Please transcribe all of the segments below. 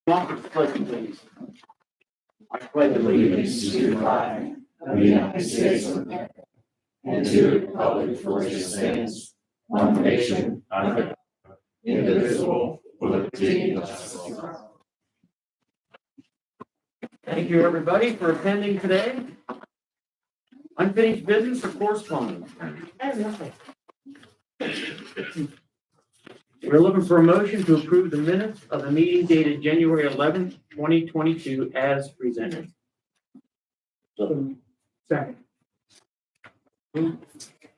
Please. I pledge allegiance to the flag of the United States of America and to the republic for which it stands, one nation, under God, indivisible, with liberty and justice for all. Thank you, everybody, for attending today. Unfinished business or correspondence? We're looking for a motion to approve the minutes of the meeting dated January 11th, 2022 as presented. Second.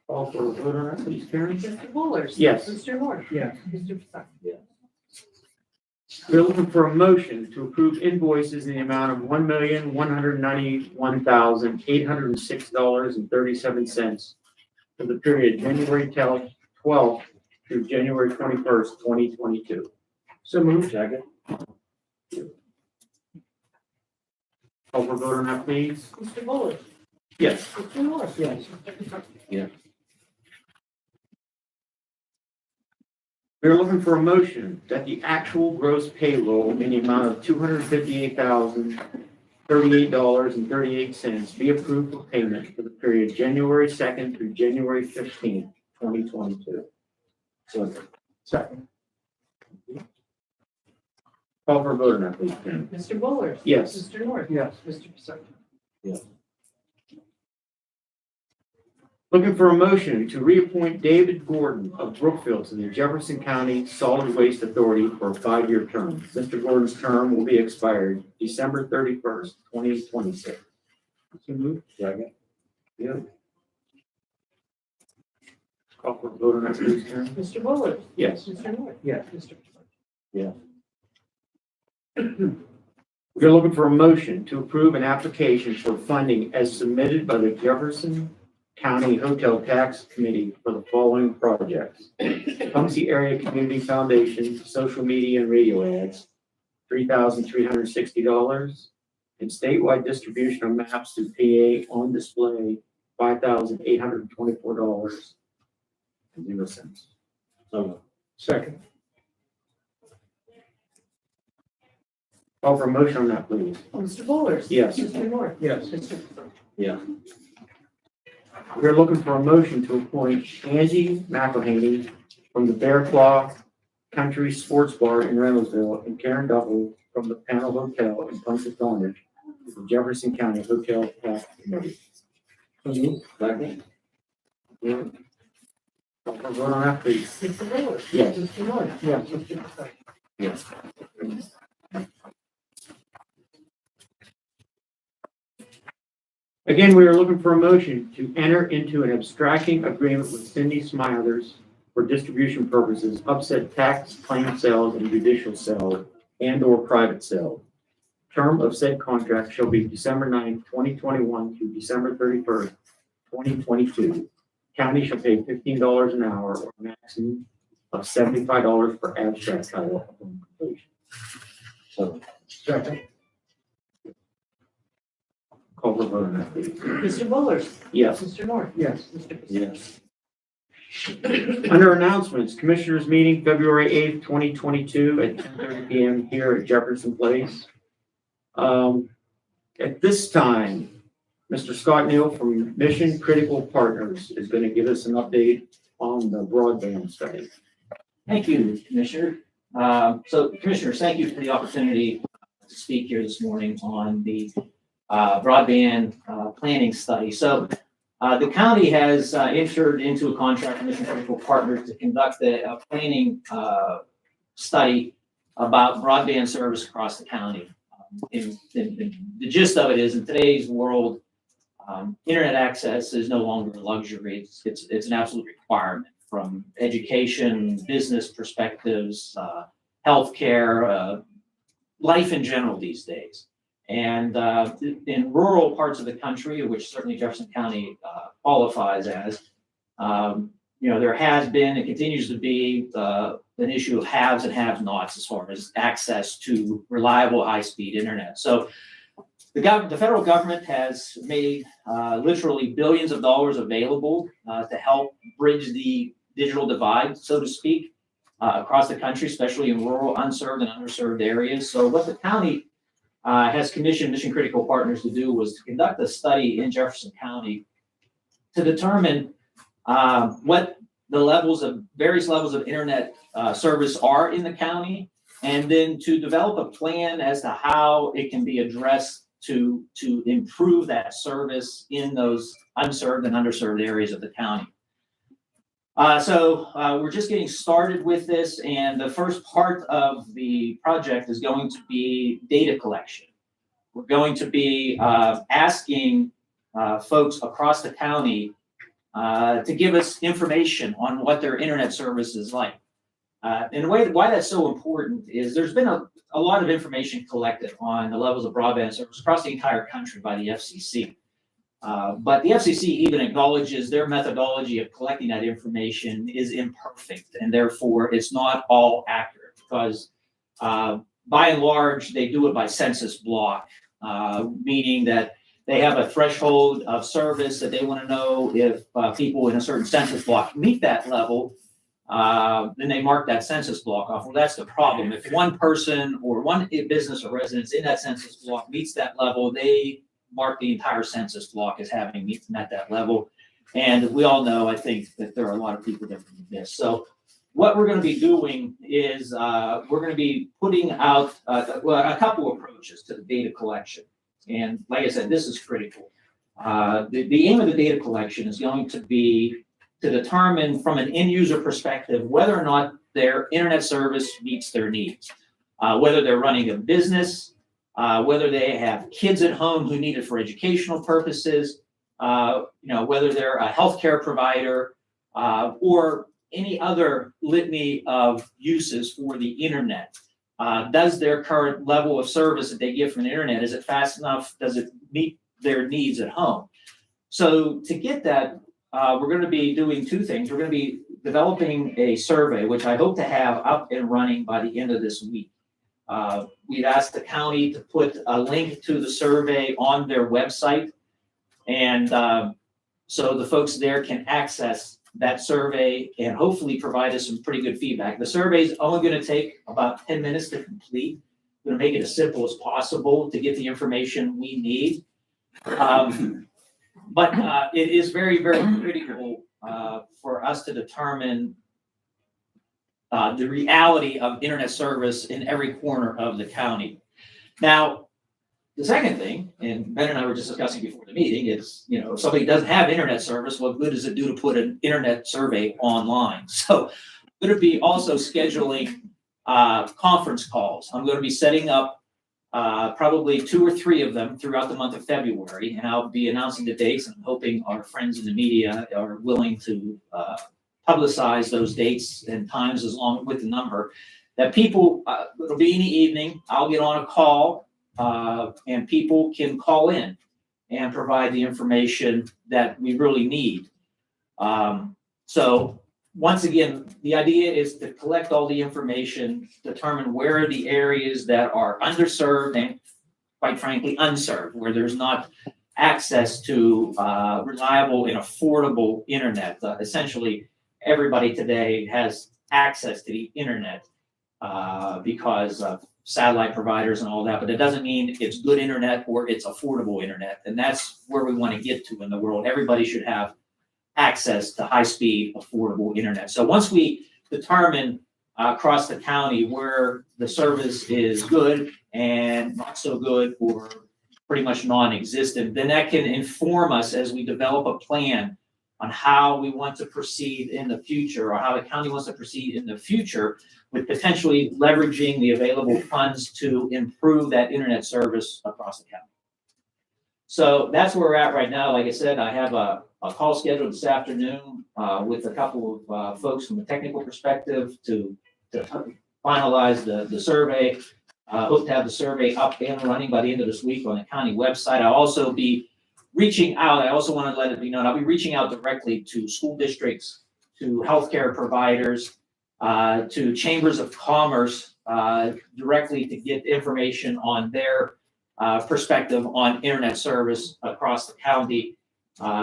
Call for a vote on that, please, Karen? Mr. Bullers. Yes. Mr. Moore. Yes. Mr. Pasek. We're looking for a motion to approve invoices in the amount of $1,191,806.37 for the period January 12th through January 21st, 2022. So moved. Second. Call for vote on that, please. Mr. Bullers. Yes. Mr. Moore. Yes. Mr. Pasek. Yes. We're looking for a motion that the actual gross payroll in the amount of $258,038.38 be approved for payment for the period January 2nd through January 15th, 2022. So, second. Call for a vote on that, please, Kim. Mr. Bullers. Yes. Mr. Moore. Yes. Mr. Pasek. Looking for a motion to reappoint David Gordon of Brookfield to the Jefferson County Solid Waste Authority for a 5-year term. Mr. Gordon's term will be expired December 31st, 2026. So moved. Second. Yeah. Call for a vote on that, please, Karen. Mr. Bullers. Yes. Mr. Moore. Yes. Mr. Pasek. We're looking for a motion to approve an application for funding as submitted by the Jefferson County Hotel Tax Committee for the following projects. Tecumseh Area Community Foundation, social media and radio ads, $3,360, and statewide distribution of maps to PA on display, $5,824.00. So, second. Call for a motion on that, please. Mr. Bullers. Yes. Mr. Moore. Yes. Mr. Pasek. Yeah. We're looking for a motion to appoint Angie McElhaney from the Bear Claw Country Sports Bar in Reynoldsville and Karen Duffel from the Panel Hotel in Punxsutawney to the Jefferson County Hotel Tax Committee. Second. Yeah. Call for a vote on that, please. Mr. Bullers. Yes. Mr. Moore. Yes. Mr. Pasek. Yes. Again, we are looking for a motion to enter into an abstracting agreement with Cindy Smilers for distribution purposes, upset tax claim sales and judicial sale and/or private sale. Term of said contract shall be December 9th, 2021 through December 31st, 2022. County shall pay $15 an hour or a maximum of $75 per abstract title upon completion. So, second. Call for vote on that, please. Mr. Bullers. Yes. Mr. Moore. Yes. Mr. Pasek. Yes. Under announcements, Commissioners meeting February 8th, 2022 at 10:30 p.m. here at Jefferson Place. At this time, Mr. Scott Neal from Mission Critical Partners is going to give us an update on the broadband study. Thank you, Commissioner. So Commissioners, thank you for the opportunity to speak here this morning on the broadband planning study. So the county has entered into a contract with Mission Critical Partners to conduct a planning study about broadband service across the county. And the gist of it is, in today's world, internet access is no longer a luxury. It's an absolute requirement from education, business perspectives, healthcare, life in general these days. And in rural parts of the country, which certainly Jefferson County qualifies as, there has been and continues to be an issue of haves and have-nots as far as access to reliable high-speed internet. So the federal government has made literally billions of dollars available to help bridge the digital divide, so to speak. across the country, especially in rural, unserved, and underserved areas. So what the county has commissioned Mission Critical Partners to do was to conduct a study in Jefferson County to determine what the various levels of internet service are in the county, and then to develop a plan as to how it can be addressed to improve that service in those unserved and underserved areas of the county. So we're just getting started with this, and the first part of the project is going to be data collection. We're going to be asking folks across the county to give us information on what their internet service is like. And the way why that's so important is there's been a lot of information collected on the levels of broadband service across the entire country by the FCC. But the FCC even acknowledges their methodology of collecting that information is imperfect, and therefore it's not all accurate, because by and large, they do it by census block, meaning that they have a threshold of service that they want to know if people in a certain census block meet that level, then they mark that census block off. Well, that's the problem. If one person or one business or residence in that census block meets that level, they mark the entire census block as having met that level. And we all know, I think, that there are a lot of people that miss. So what we're going to be doing is we're going to be putting out a couple approaches to the data collection. And like I said, this is critical. The aim of the data collection is going to be to determine from an end user perspective whether or not their internet service meets their needs, whether they're running a business, whether they have kids at home who need it for educational purposes, whether they're a healthcare provider, or any other litany of uses for the internet. Does their current level of service that they get from the internet, is it fast enough? Does it meet their needs at home? So to get that, we're going to be doing two things. We're going to be developing a survey, which I hope to have up and running by the end of this week. We've asked the county to put a link to the survey on their website, and so the folks there can access that survey and hopefully provide us some pretty good feedback. The survey is only going to take about 10 minutes to complete. We're going to make it as simple as possible to get the information we need. But it is very, very critical for us to determine the reality of internet service in every corner of the county. Now, the second thing, and Ben and I were just discussing before the meeting, is, if somebody doesn't have internet service, what good does it do to put an internet survey online? So I'm going to be also scheduling conference calls. I'm going to be setting up probably 2 or 3 of them throughout the month of February, and I'll be announcing the dates, and I'm hoping our friends in the media are willing to publicize those dates and times as long with the number that people, it'll be in the evening, I'll get on a call, and people can call in and provide the information that we really need. So once again, the idea is to collect all the information, determine where are the areas that are underserved and, quite frankly, unserved, where there's not access to reliable and affordable internet. Essentially, everybody today has access to the internet because of satellite providers and all that, but it doesn't mean it's good internet or it's affordable internet. And that's where we want to get to in the world. Everybody should have access to high-speed, affordable internet. So once we determine across the county where the service is good and not so good or pretty much non-existent, then that can inform us as we develop a plan on how we want to proceed in the future, or how the county wants to proceed in the future with potentially leveraging the available funds to improve that internet service across the county. So that's where we're at right now. Like I said, I have a call scheduled this afternoon with a couple of folks from a technical perspective to finalize the survey. Hope to have the survey up and running by the end of this week on the county website. I'll also be reaching out. I also want to let it be known, I'll be reaching out directly to school districts, to healthcare providers, to chambers of commerce, directly to get information on their perspective on internet service across the county.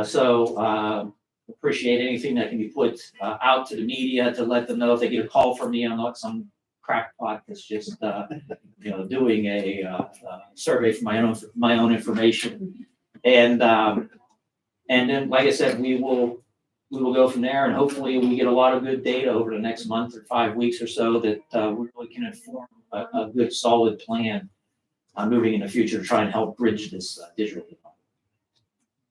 So appreciate anything that can be put out to the media to let them know if they get a call from me. I'm not some crackpot that's just doing a survey for my own information. And then, like I said, we will go from there, and hopefully we get a lot of good data over the next month or 5 weeks or so that we really can inform a good solid plan moving in the future to try and help bridge this digital divide.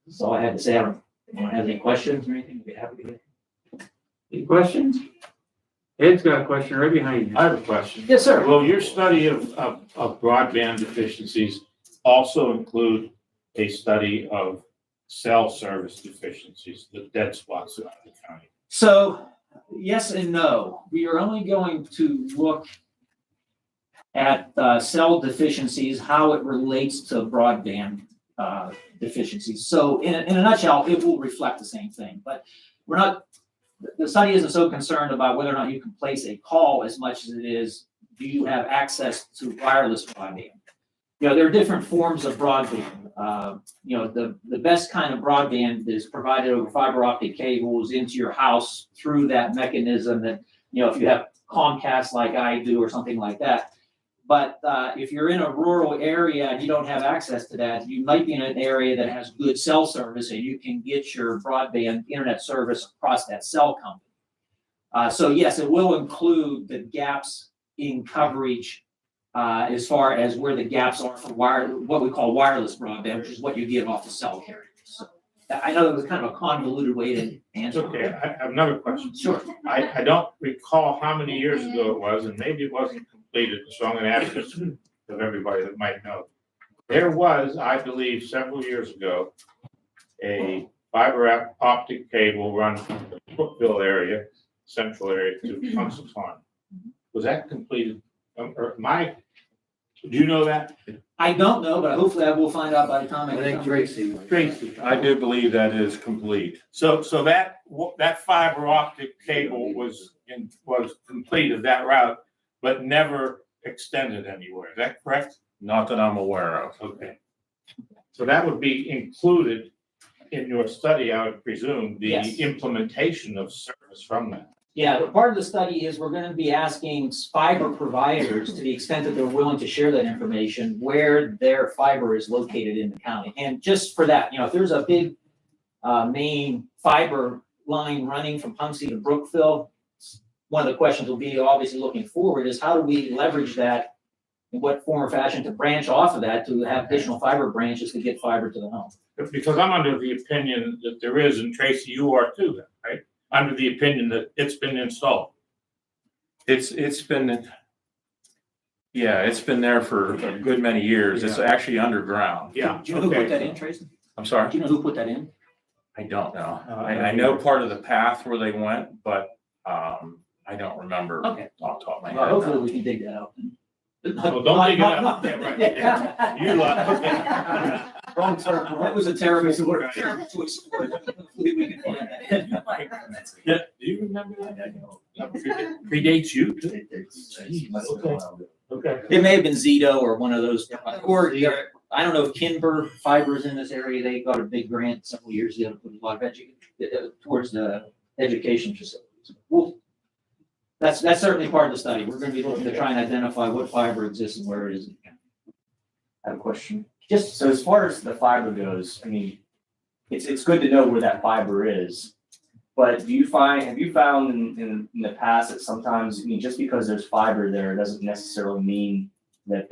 That's all I had to say. I don't anyone have any questions or anything? We'd be happy to get. Any questions? Ed's got a question right behind you. I have a question. Yes, sir. Will your study of broadband deficiencies also include a study of cell service deficiencies, the dead spots around the county? So, yes and no. We are only going to look at cell deficiencies, how it relates to broadband deficiencies. So in a nutshell, it will reflect the same thing, but the study isn't so concerned about whether or not you can place a call as much as it is, do you have access to wireless broadband? There are different forms of broadband. The best kind of broadband is provided over fiber optic cables into your house through that mechanism that, if you have Comcast like I do or something like that. But if you're in a rural area and you don't have access to that, you might be in an area that has good cell service and you can get your broadband internet service across that cell company. So yes, it will include the gaps in coverage as far as where the gaps are for what we call wireless broadband, which is what you get off the cell carrier. So I know it was kind of a convoluted way to answer. It's okay. I have another question. Sure. I don't recall how many years ago it was, and maybe it wasn't completed, so I'm going to ask this of everybody that might know. There was, I believe, several years ago, a fiber optic cable run from the Brookville area, central area, to Punxsutawney. Was that completed? Do you know that? I don't know, but hopefully I will find out by the time I get done. Tracy. I do believe that is complete. So that fiber optic cable was completed, that route, but never extended anywhere. Is that correct? Not that I'm aware of. Okay. So that would be included in your study, I would presume, the Yes. implementation of service from that. Yeah, but part of the study is we're going to be asking fiber providers, to the extent that they're willing to share that information, where their fiber is located in the county. And just for that, if there's a big main fiber line running from Punxsutawney to Brookville, one of the questions will be, obviously looking forward, is how do we leverage that, in what form or fashion to branch off of that to have additional fiber branches to get fiber to the home. Because I'm under the opinion that there is, and Tracy, you are too, then, right? Under the opinion that it's been installed. It's been there for a good many years. It's actually underground. Yeah. Do you know who put that in, Tracy? I'm sorry? Do you know who put that in? I don't know. I I know part of the path where they went, but I don't remember Okay. off the top of my Well, head. hopefully we can dig that out. Well, don't dig it up. Yeah, right. Yeah. You okay. Wrong term. That was a terrible word. Terrible choice of word. Hopefully we can find that. Yeah, do you remember that? That predates you? Okay. It may have been Zito or one of those, or I don't know if Kinber Fiber's in this area. They got a big grant several years ago to put a lot of towards the education facilities. Well, that's certainly part of the study. We're going to be looking to try and identify what fiber exists and where it is. I have a question. Just so as far as the fiber goes, I mean, it's good to know where that fiber is. But have you found in the past that sometimes, just because there's fiber there doesn't necessarily mean that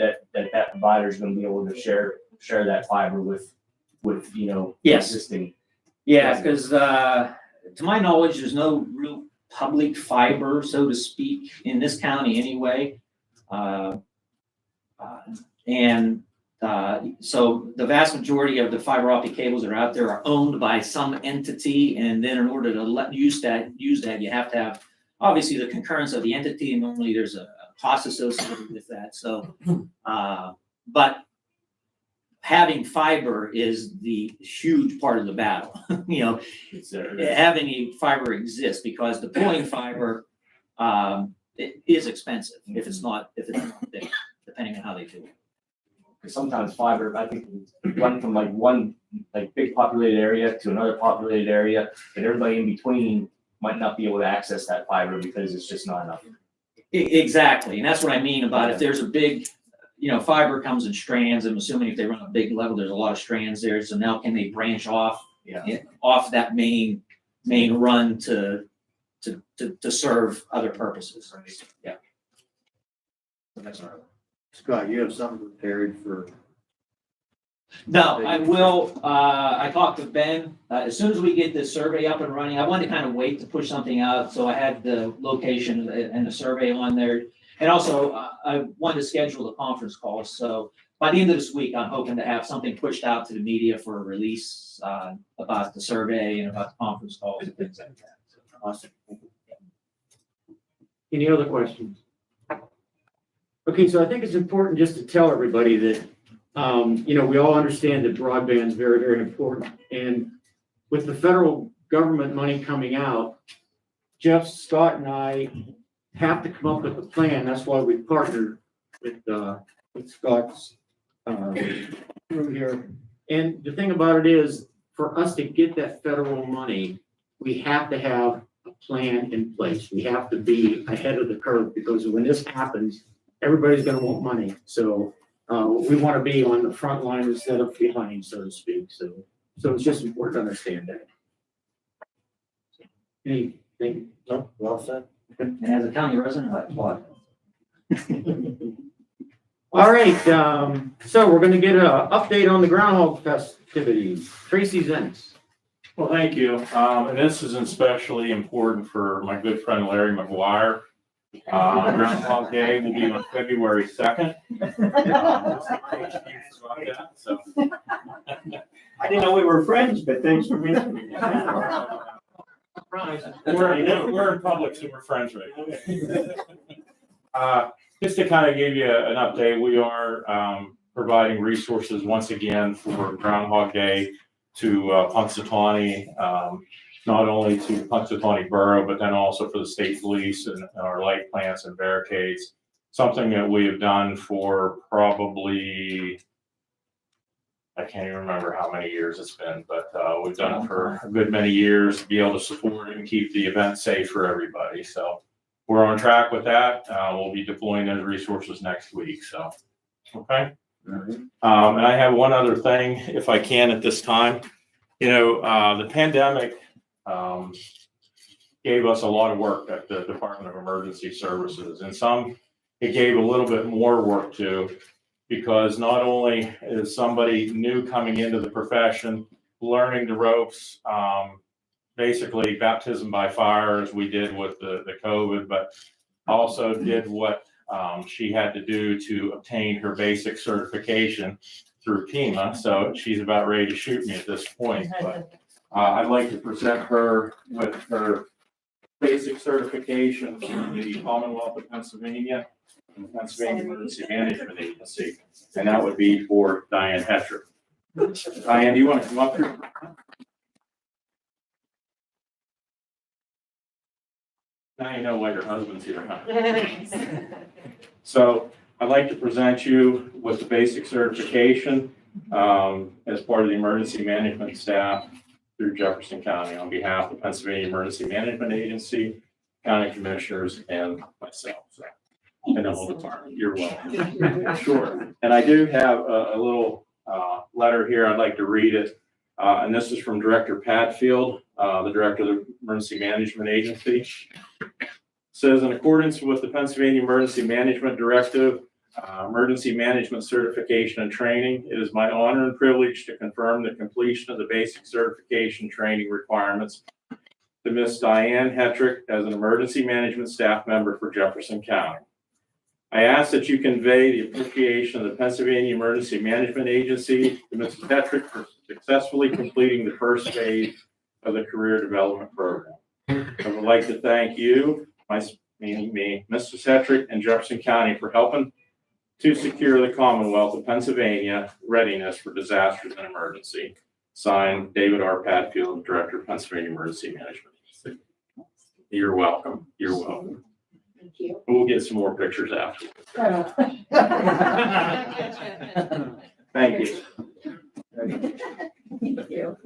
provider is going to be able to share that fiber with Yes. existing. Yeah, because to my knowledge, there's no real public fiber, so to speak, in this county anyway. So the vast majority of the fiber optic cables that are out there are owned by some entity, and then in order to use that, you have to have obviously the concurrence of the entity, and normally there's a cost associated with that. So, but having fiber is the huge part of the battle. Having fiber exists, because deploying fiber it is expensive if it's not there, depending on how they do it. because sometimes fiber, I think, run from like one, like big populated area to another populated area, and everybody in between might not be able to access that fiber because it's just not enough. Exactly, and that's what I mean about if there's a big, fiber comes in strands, I'm assuming if they run a big level, there's a lot of strands there, so now can they branch off off that main run to serve other purposes? Yeah. That's all right. Scott, you have something prepared for? No, I will, I talked to Ben, as soon as we get this survey up and running, I wanted to kind of wait to push something out, so I had the location and the survey on there. And also, I wanted to schedule a conference call, so by the end of this week, I'm hoping to have something pushed out to the media for a release, about the survey and about the conference calls and things like that. Awesome. Any other questions? Okay, so I think it's important just to tell everybody that, we all understand that broadband is very, very important. And with the federal government money coming out, Jeff, Scott, and I have to come up with a plan. That's why we partnered with Scott's crew here. And the thing about it is, for us to get that federal money, we have to have a plan in place. We have to be ahead of the curve, because when this happens, everybody's going to want money. So we want to be on the front line instead of behind, so to speak. So it's just important to understand that. Anything? No, well said. And as a county resident, I applaud. All right, so we're going to get an update on the Groundhog Festivities. Tracy Zennis. Well, thank you. And this is especially important for my good friend Larry McGuire. Groundhog Day will be on February 2nd. So. I didn't know we were friends, but thanks for mentioning it. We're in public, so we're friends right now. Just to kind of give you an update, we are providing resources once again for Groundhog Day to Punxsutawney, not only to Punxsutawney Borough, but then also for the state police and our light plants and barricades. Something that we have done for probably, I can't even remember how many years it's been, but we've done it for a good many years to be able to support and keep the event safe for everybody. So we're on track with that. We'll be deploying those resources next week. So, okay. And I have one other thing, if I can, at this time. The pandemic gave us a lot of work at the Department of Emergency Services, and some it gave a little bit more work to, because not only is somebody new coming into the profession, learning the ropes, basically baptism by fire as we did with the COVID, but also did what she had to do to obtain her basic certification through PEMA. So she's about ready to shoot me at this point, but I'd like to present her with her basic certification from the Commonwealth of Pennsylvania and Pennsylvania Emergency Management Agency, and that would be for Diane Hetrick. Diane, do you want to come up here? Now you know why your husband's here, huh? So I'd like to present you with the basic certification as part of the emergency management staff through Jefferson County on behalf of Pennsylvania Emergency Management Agency, county commissioners, and myself. So, and the whole department. You're welcome. Sure. And I do have a little letter here. I'd like to read it. And this is from Director Padfield, the Director of the Emergency Management Agency. It says, in accordance with the Pennsylvania Emergency Management Directive, Emergency Management Certification and Training, it is my honor and privilege to confirm the completion of the basic certification training requirements to Ms. Diane Hetrick as an emergency management staff member for Jefferson County. I ask that you convey the appreciation of the Pennsylvania Emergency Management Agency to Ms. Hetrick for successfully completing the first phase of the Career Development Program. I would like to thank you, meaning me, Mrs. Hetrick, and Jefferson County for helping to secure the Commonwealth of Pennsylvania readiness for disasters and emergency. Signed, David R. Padfield, Director of Pennsylvania Emergency Management. You're welcome. You're welcome. Thank you. We'll get some more pictures after. Thank you. Thank you.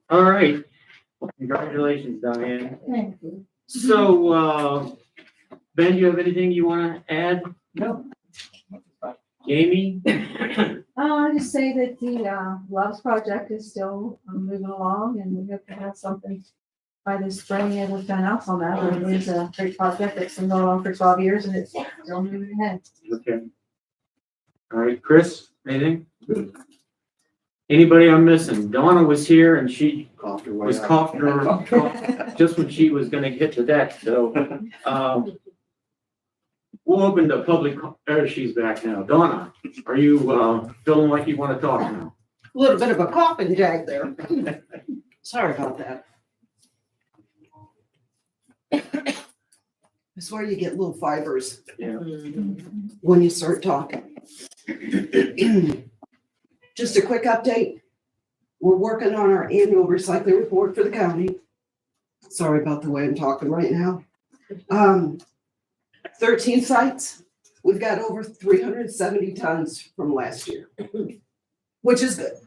All right. Congratulations, Diane. Thank you. So, Ben, do you have anything you want to add? No. Jamie? I'll just say that the Loves Project is still moving along, and we hope to have something by the spring able to announce on that. But it is a great project that's been going on for 12 years, and it's still moving ahead. Okay. All right, Chris, anything? Anybody I'm missing? Donna was here and she was coughing her, just when she was gonna hit the deck, so, we'll open the public, she's back now. Donna, are you, feeling like you wanna talk now? A little bit of a coughing jag there. Sorry about that. It's where you get little fibers Yeah. when you start talking. Just a quick update. We're working on our annual recycling report for the county. Sorry about the way I'm talking right now. 13 sites. We've got over 370 tons from last year, which is good.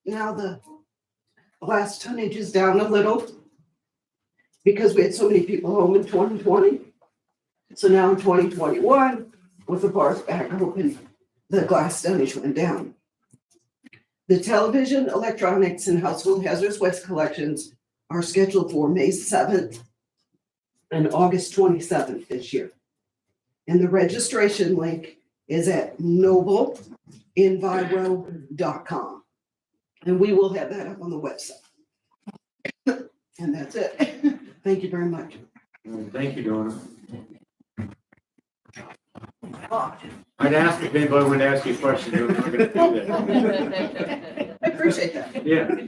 Now the last tonnage is down a little because we had so many people home in 2020. So now in 2021, with the bars back open, the glass tonnage went down. The television, electronics, and household hazardous waste collections are scheduled for May 7th and August 27th this year. And the registration link is at nobleenviro.com. And we will have that up on the website. And that's it. Thank you very much. Thank you, Donna. I'd ask if anybody would ask you a question, but I'm not gonna do that. I appreciate that. Yeah.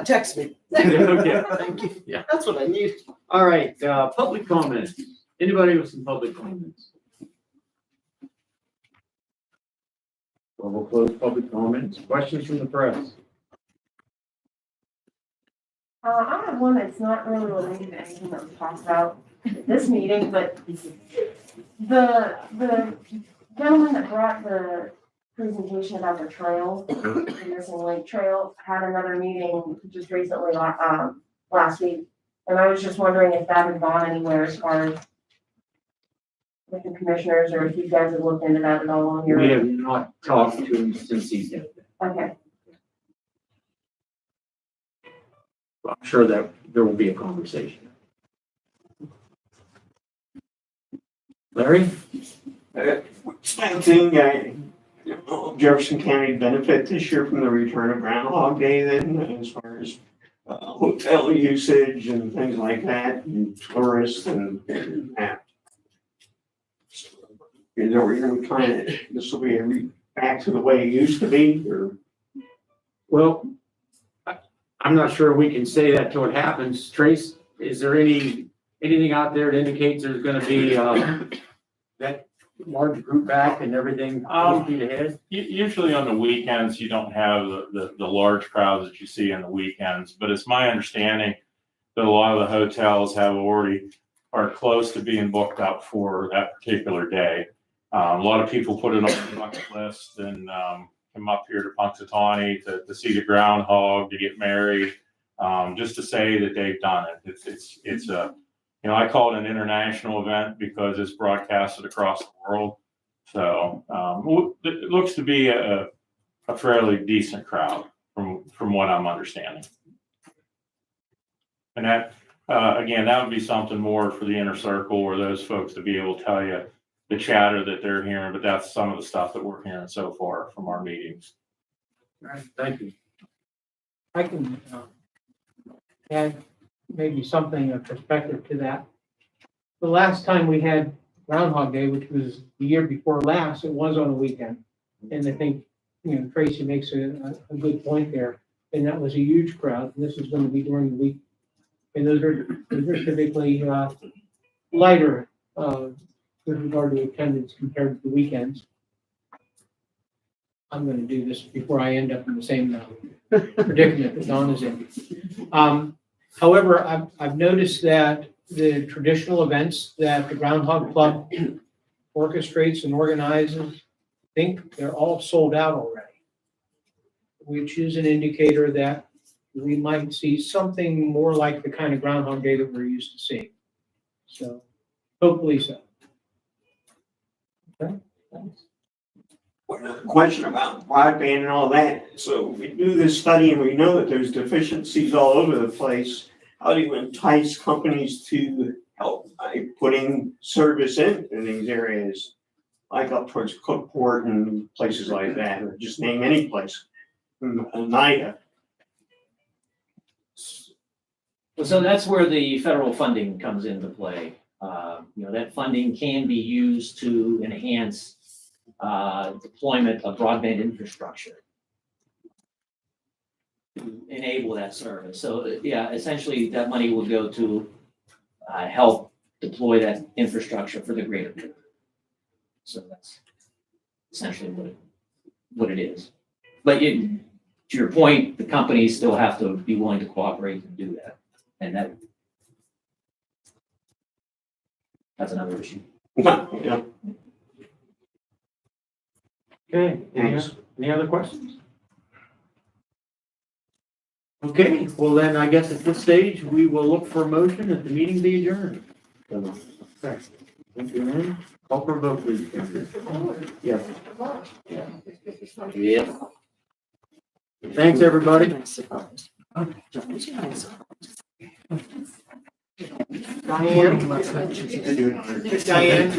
Text me. Okay. Thank you. Yeah. That's what I need. All right, public comments. Anybody with some public comments? Well, we'll close public comments. Questions from the press? I have one that's not really related to anything that was talked about at this meeting, but the gentleman that brought the presentation about the trail, the missing link trail, had another meeting just recently, last week. And I was just wondering if that had gone anywhere as far as with the commissioners, or if you guys have looked into that at all on your. We have not talked to him since he's dead. Okay. I'm sure that there will be a conversation. Larry? Expecting Jefferson County benefit this year from the return of Groundhog Day then, as far as hotel usage and things like that, and tourists and that. Is there, we're gonna kind of, this will be back to the way it used to be, or? Well, I'm not sure we can say that till it happens. Trace, is there anything out there that indicates there's gonna be, that large group back and everything full speed ahead? Usually on the weekends, you don't have the large crowds that you see on the weekends, but it's my understanding that a lot of the hotels are close to being booked up for that particular day. A lot of people put it on the bucket list and come up here to Punxsutawney to see the Groundhog, to get married, just to say that they've done it. It's a, I call it an international event because it's broadcasted across the world. So it looks to be a fairly decent crowd from what I'm understanding. And that, again, that would be something more for the inner circle or those folks to be able to tell you the chatter that they're hearing, but that's some of the stuff that we're hearing so far from our meetings. All right, thank you. I can add maybe something of perspective to that. The last time we had Groundhog Day, which was the year before last, it was on a weekend. And I think, Tracy makes a good point there. And that was a huge crowd. And this is going to be during the week. And those are typically lighter with regard to attendance compared to the weekends. I'm going to do this before I end up in the same predicament that Don is in. However, I've noticed that the traditional events that the Groundhog Club orchestrates and organizes, I think they're all sold out already, which is an indicator that we might see something more like the kind of Groundhog Day that we're used to seeing. So hopefully so. Okay, thanks. Question about broadband and all that. So we do this study and we know that there's deficiencies all over the place. How do you entice companies to help by putting service in these areas? Like up towards Cookport and places like that, or just name any place. Oneida. So that's where the federal funding comes into play. That funding can be used to enhance deployment of broadband infrastructure to enable that service. So, yeah, essentially that money will go to help deploy that infrastructure for the greater good. So that's essentially what it is. But to your point, the companies still have to be willing to cooperate and do that. And that's another issue. Yeah. Okay, any other questions? Okay, well then, I guess at this stage, we will look for a motion that the meeting be adjourned. Okay. Thank you, Lynn. Call for a vote, please. Yes. Yeah. Thanks, everybody. Diane? Diane?